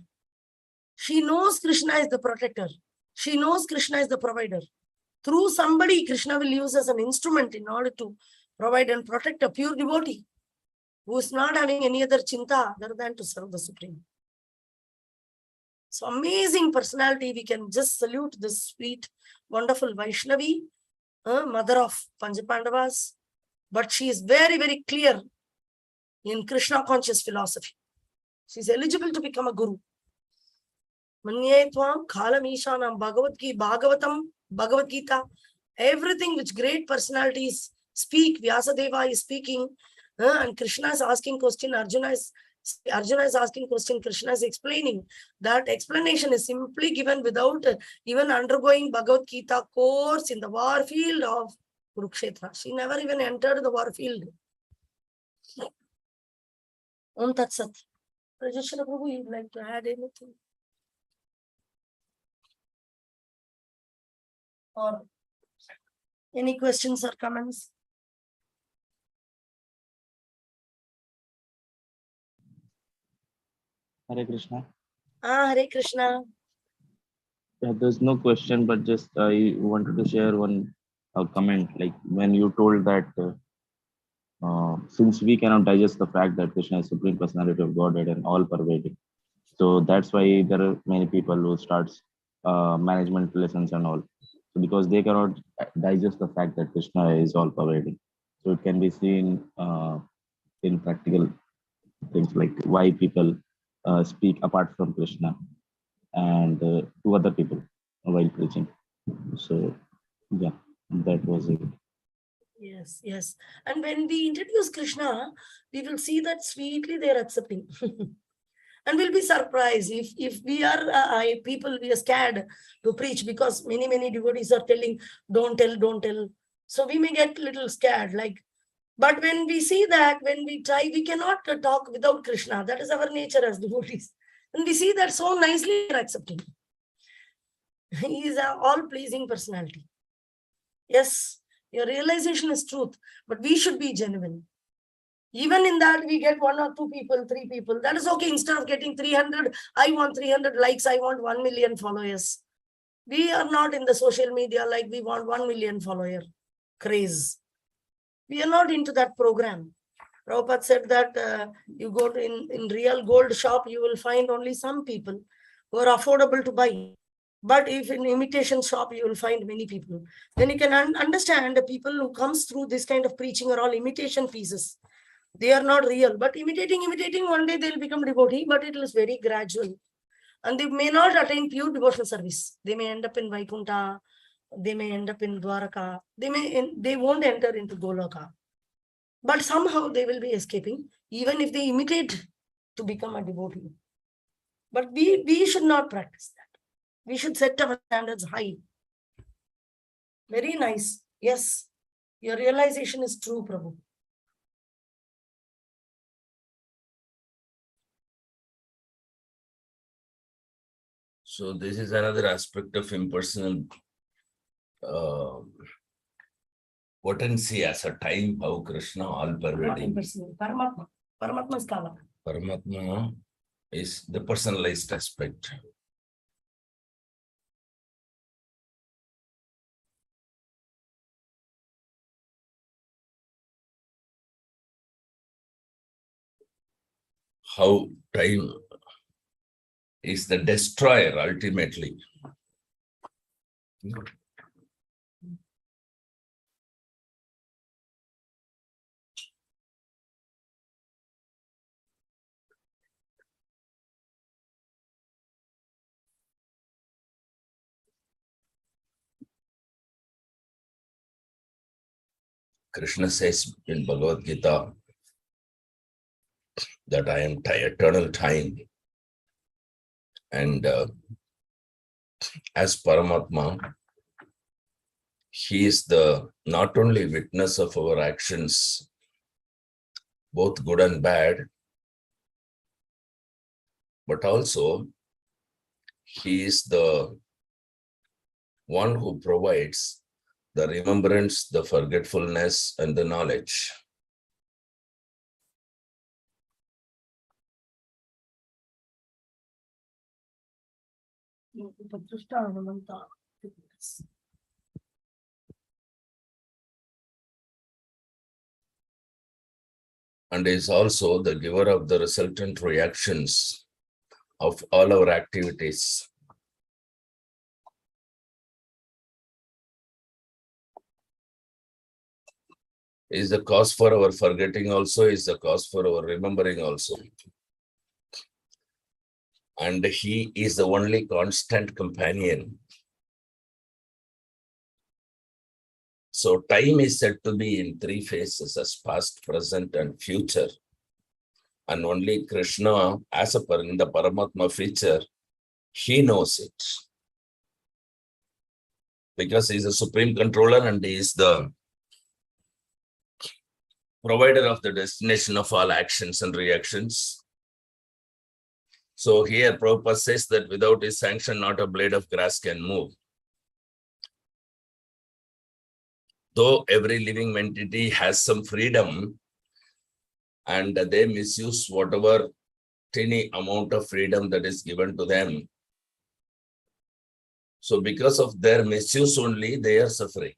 She knows Krishna is the protector. She knows Krishna is the provider. Through somebody, Krishna will use as an instrument in order to provide and protect a pure devotee who is not having any other chinta other than to serve the Supreme. So amazing personality. We can just salute this sweet, wonderful Vaishnavi, mother of Panchapandavas. But she is very, very clear in Krishna conscious philosophy. She is eligible to become a guru. Manye tvam khalam ishanam Bhagavatam, Bhagavad Gita, everything which great personalities speak, Vyasadeva is speaking, and Krishna is asking question, Arjuna is asking question, Krishna is explaining. That explanation is simply given without even undergoing Bhagavad Gita course in the war field of Kurukshetra. She never even entered the war field. Om Tat Sat. Rajeshwara Prabhu, you'd like to add anything? Or any questions or comments? Hare Krishna. Hare Krishna. Yeah, there's no question, but just I wanted to share one comment. Like when you told that since we cannot digest the fact that Krishna is Supreme Personality of Godhead and all pervading, so that's why there are many people who starts management lessons and all. So because they cannot digest the fact that Krishna is all pervading, so it can be seen in practical things like why people speak apart from Krishna and to other people while preaching. So yeah, that was it. Yes, yes. And when we introduce Krishna, we will see that sweetly they are accepting. And we'll be surprised if we are people, we are scared to preach because many devotees are telling, don't tell. So we may get a little scared. But when we see that, when we try, we cannot talk without Krishna. That is our nature as devotees. And we see that so nicely they are accepting. He is an all-pleasing personality. Yes, your realization is truth, but we should be genuine. Even in that, we get 1 or 2 people, 3 people. That is okay. Instead of getting 300, I want 300 likes. I want 1 million followers. We are not in the social media like we want 1 million follower craze. We are not into that program. Prabhupada said that you go to in real gold shop, you will find only some people who are affordable to buy. But if in imitation shop, you will find many people. Then you can understand the people who comes through this kind of preaching are all imitation pieces. They are not real, but imitating, one day they'll become devotee, but it is very gradual. And they may not attain pure devotional service. They may end up in Vaikuntha, They may end up in Dwaraka. They won't enter into Goloka. But somehow they will be escaping, even if they imitate to become a devotee. But we should not practice that. We should set our standards high. Very nice. Yes, your realization is true, Prabhu. So this is another aspect of impersonal potency as a time, how Krishna all pervading. Paramatma. Paramatma is Kala. Paramatma is the personalized aspect. How time is the destroyer ultimately. Krishna says in Bhagavad Gita that I am eternal time. And as Paramatma, he is the not only witness of our actions, both good and bad, but also he is the one who provides the remembrance, the forgetfulness, and the knowledge. And is also the giver of the resultant reactions of all our activities. Is the cause for our forgetting also, is the cause for our remembering also. And he is the only constant companion. So time is said to be in three phases as past, present, and future. And only Krishna, as in the Paramatma feature, he knows it. Because he is a supreme controller and he is the provider of the destination of all actions and reactions. So here Prabhupada says that without his sanction, not a blade of grass can move. Though every living entity has some freedom and they misuse whatever tiny amount of freedom that is given to them. So because of their misuse only, they are suffering.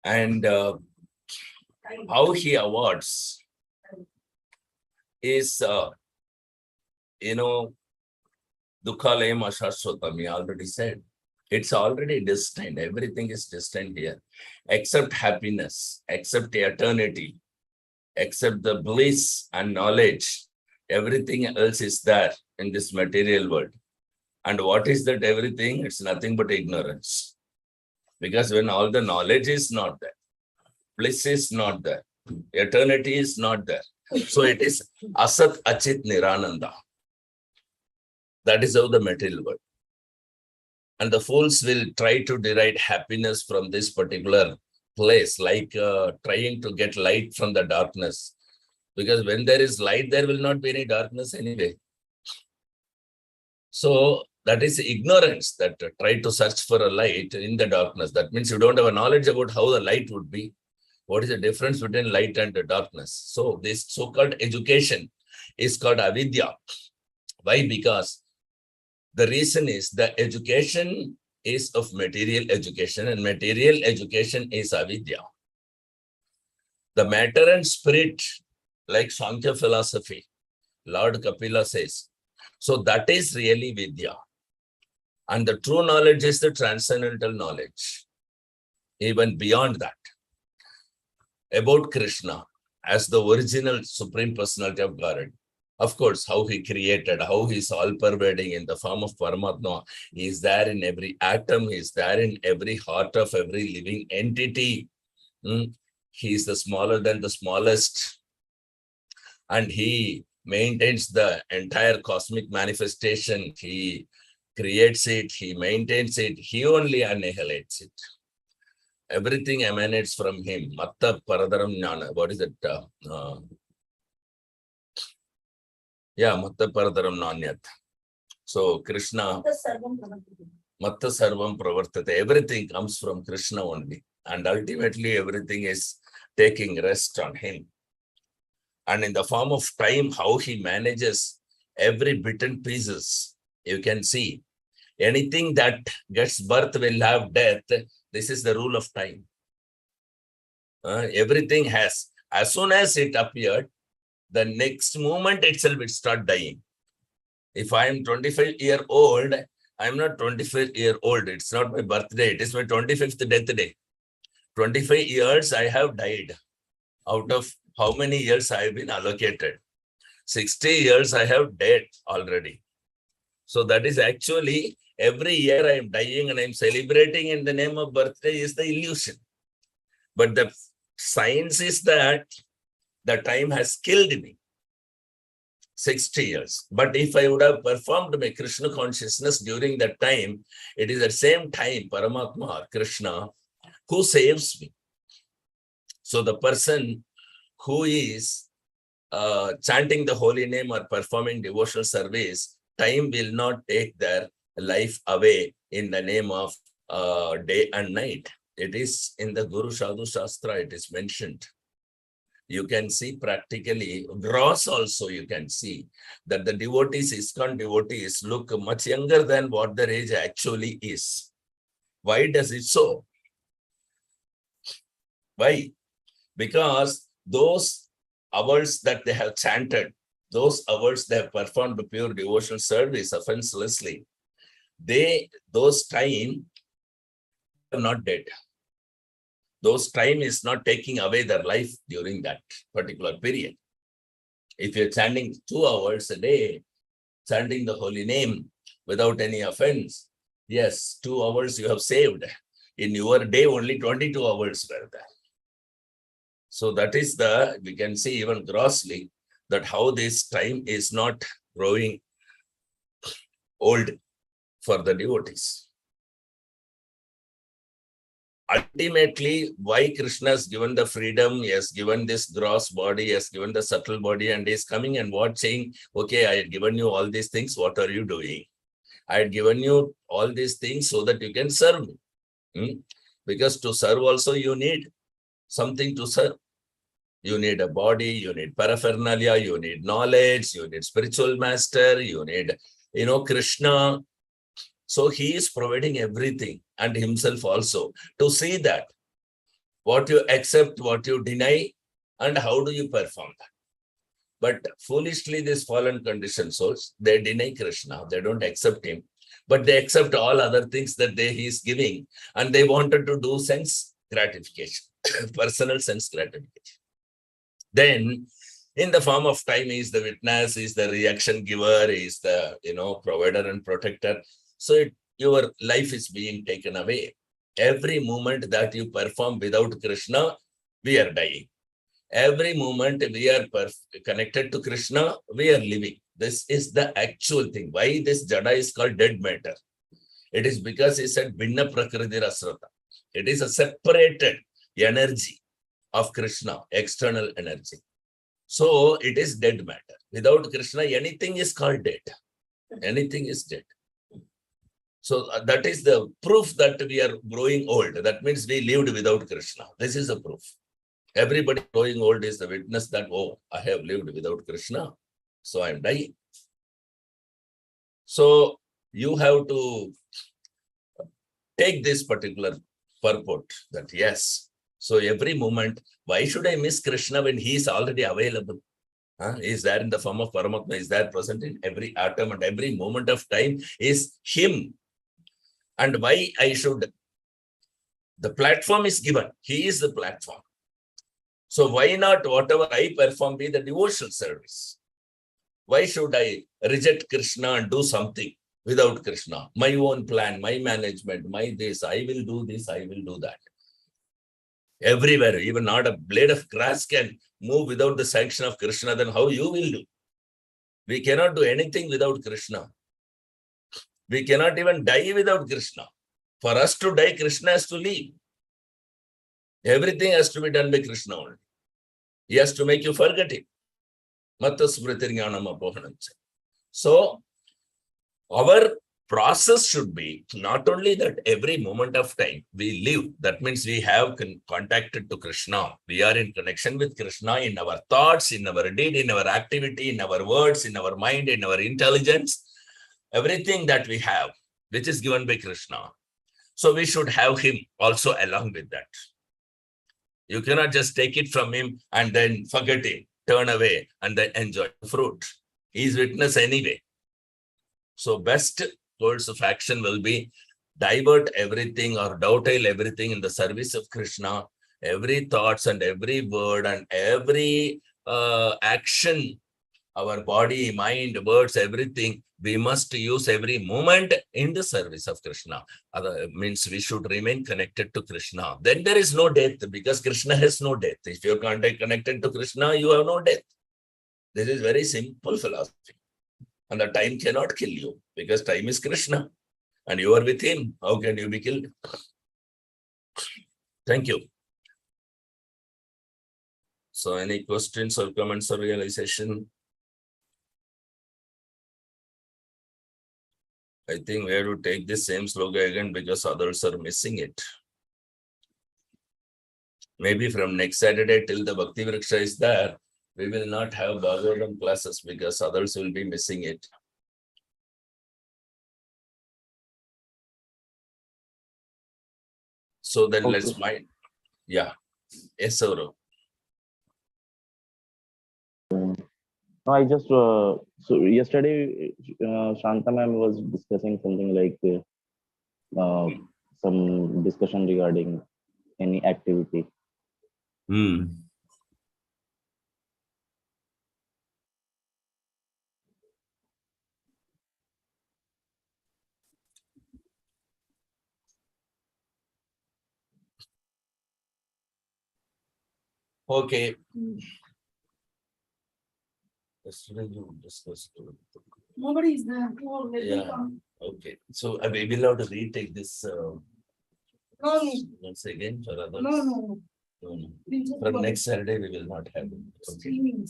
And how he awards is, Dukhalayam Ashashwatam, he already said. It's already destined. Everything is destined here, except happiness, except eternity, except the bliss and knowledge. Everything else is there in this material world. And what is that everything? It's nothing but ignorance. Because when all the knowledge is not there, bliss is not there, eternity is not there. So it is Asat Achit Nirananda. That is how the material world. And the fools will try to derive happiness from this particular place, like trying to get light from the darkness. Because when there is light, there will not be any darkness anyway. So that is ignorance that try to search for a light in the darkness. That means you don't have a knowledge about how the light would be. What is the difference between light and the darkness? So this so-called education is called avidya. Why? Because the reason is the education is of material education and material education is avidya. The matter and spirit, like Sankhya philosophy, Lord Kapila says, so that is really vidya. And the true knowledge is the transcendental knowledge. even beyond that, about Krishna as the original Supreme Personality of Godhead. Of course, how he created, how he's all-pervading in the form of Paramatma. He is there in every atom, he is there in every heart of every living entity. He is the smaller than the smallest. And he maintains the entire cosmic manifestation. He creates it, he maintains it, he only annihilates it. Everything emanates from him. Matta Paradaram Jnana. What is it? Matta Paradaram Nanyat. So Krishna, Matta Sarvam Pravartate. Everything comes from Krishna only. And ultimately everything is taking rest on him. And in the form of time, how he manages every bit and pieces, you can see. Anything that gets birth will have death. This is the rule of time. Everything has, as soon as it appeared, the next moment itself it start dying. If I am 25-year-old, I am not 25-year-old. It's not my birthday. It is my 25th death day. 25 years I have died. Out of how many years I have been allocated? 60 years I have died already. So that is actually every year I am dying and I am celebrating in the name of birthday is the illusion. But the science is that the time has killed me. 60 years. But if I would have performed my Krishna consciousness during that time, it is the same time, Paramatma, Krishna, who saves me. So the person who is chanting the holy name or performing devotional service, time will not take their life away in the name of day and night. It is in the Guru Sadhu Shastra, it is mentioned. You can see practically, gross also you can see that the devotees, ISKCON devotees look much younger than what their age actually is. Why does it so? Why? Because those hours that they have chanted, those hours they have performed pure devotional service offenselessly, those time are not dead. Those time is not taking away their life during that particular period. If you're chanting 2 hours a day, chanting the holy name without any offense, yes, 2 hours you have saved. In your day, only 22 hours were there. So that is we can see even grossly that how this time is not growing old for the devotees. Ultimately, why Krishna has given the freedom, he has given this gross body, he has given the subtle body, and he is coming and saying, okay, I had given you all these things, what are you doing? I had given you all these things so that you can serve me. Because to serve also you need something to serve. You need a body, you need paraphernalia, you need knowledge, you need spiritual master, you need, Krishna. So he is providing everything and himself also to see that what you accept, what you deny, and how do you perform that. But foolishly, these fallen conditioned souls, they deny Krishna, they don't accept him, but they accept all other things that he is giving, and they wanted to do sense gratification, personal sense gratification. Then in the form of time, he is the witness, he is the reaction giver, he is the, provider and protector. So your life is being taken away. Every moment that you perform without Krishna, we are dying. Every moment we are connected to Krishna, we are living. This is the actual thing. Why this jada is called dead matter? It is because he said Bhinna Prakriti Rasrata. It is a separated energy of Krishna, external energy. So it is dead matter. Without Krishna, anything is called dead. Anything is dead. So that is the proof that we are growing old. That means we lived without Krishna. This is a proof. Everybody growing old is the witness that, oh, I have lived without Krishna, so I am dying. So you have to take this particular purport that yes, so every moment, why should I miss Krishna when he is already available? He is there in the form of Paramatma, is there present in every atom and every moment of time is him. And why I should The platform is given. He is the platform. So why not whatever I perform be the devotional service? Why should I reject Krishna and do something without Krishna? My own plan, my management, my this, I will do this, I will do that. Everywhere, even not a blade of grass can move without the sanction of Krishna, then how you will do? We cannot do anything without Krishna. We cannot even die without Krishna. For us to die, Krishna has to leave. Everything has to be done by Krishna only. He has to make you forget him. So, our process should be not only that every moment of time we live, that means we have contacted to Krishna. We are in connection with Krishna in our thoughts, in our deed, in our activity, in our words, in our mind, in our intelligence, everything that we have, which is given by Krishna. So we should have him also along with that. You cannot just take it from him and then forget it, turn away and then enjoy the fruit. He is witness anyway. So best course of action will be divert everything or dovetail everything in the service of Krishna. Every thoughts and every word and every action, our body, mind, words, everything, we must use every moment in the service of Krishna. Means we should remain connected to Krishna. Then there is no death because Krishna has no death. If you are connected to Krishna, you have no death. This is very simple philosophy. And the time cannot kill you because time is Krishna and you are with him. How can you be killed? Thank you. So any questions or comments or realization? I think we have to take this same slogan again because others are missing it. Maybe from next Saturday till the Bhakti Vriksha is there, we will not have Bhagavatam classes because others will be missing it. So then Okay. let's find. Yeah. Yes, Saurav. No, I just so yesterday Shanta ma'am was discussing something like some discussion regarding any activity. Okay. Yesterday you discussed. Nobody is there. Oh, let me Yeah. come. Okay. So I will be allowed to retake this No, once again for others. no. No. We'll just From go next Saturday we will not have it. Okay. streaming.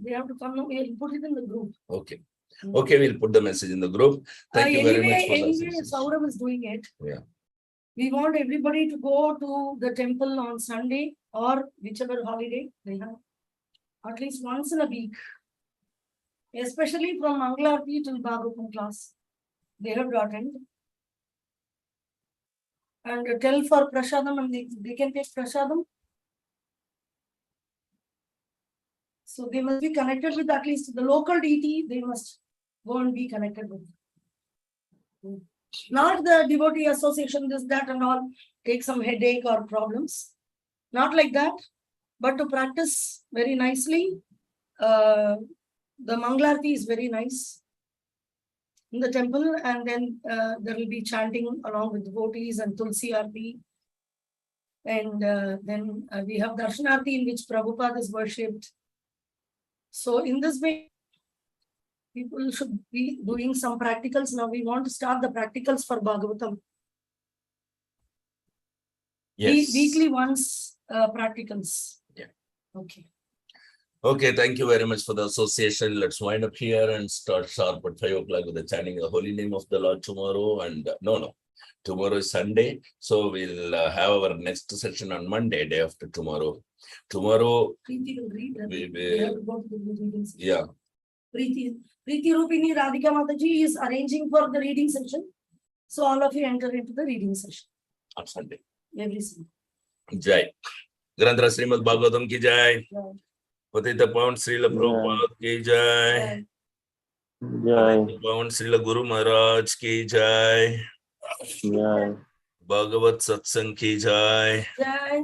They have to come now. We'll put it in the group. Okay. Okay, we'll put the message in the group. Thank you very much for the Anyway, assistance. Saurav is doing it. Yeah. We want everybody to go to the temple on Sunday or whichever holiday they have, at least once in a week. Especially from Mangalarti till Bhagavatam class. They have to attend. And tell for Prasadam and they can take Prasadam. So they must be connected with at least the local deity, they must go and be connected with. Not the devotee association, this, that and all, take some headache or problems. Not like that, but to practice very nicely. The Mangalarti is very nice in the temple, and then there will be chanting along with devotees and Tulsi Arti. And then we have Darshanarti in which Prabhupada is worshipped. So in this way, people should be doing some practicals. Now we want to start the practicals for Bhagavatam. Yes. Weekly once practicals. Yeah. Okay. Okay, thank you very much for the association. Let's wind up here and start sharp at 5 o'clock with the chanting the holy name of the Lord tomorrow. And tomorrow is Sunday. So we'll have our next session on Monday, day after tomorrow. Tomorrow, Preeti will read that. we They have will, to go to the reading session. yeah. Preeti Rupini Radhika Mataji is arranging for the reading session. So all of you enter into the reading session. On Sunday. Every Sunday. Jai. Grandra Srimad Bhagavatam ki jai. Yeah. Patita Pawan Srila Prabhupada ki jai. Yeah. जय पावन श्रील गुरु महाराज की जय। जय भगवत सत्संग की जय। जय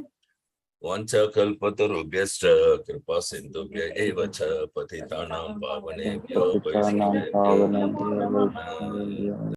वाञ्छाकल्पतरुभ्यश्च कृपा सिन्धुभ्य एव च पतितानां पावनेभ्यो पतितानां वैष्णवेभ्यो पावनेभ्यो नमो नमः। वैष्णवेभ्यो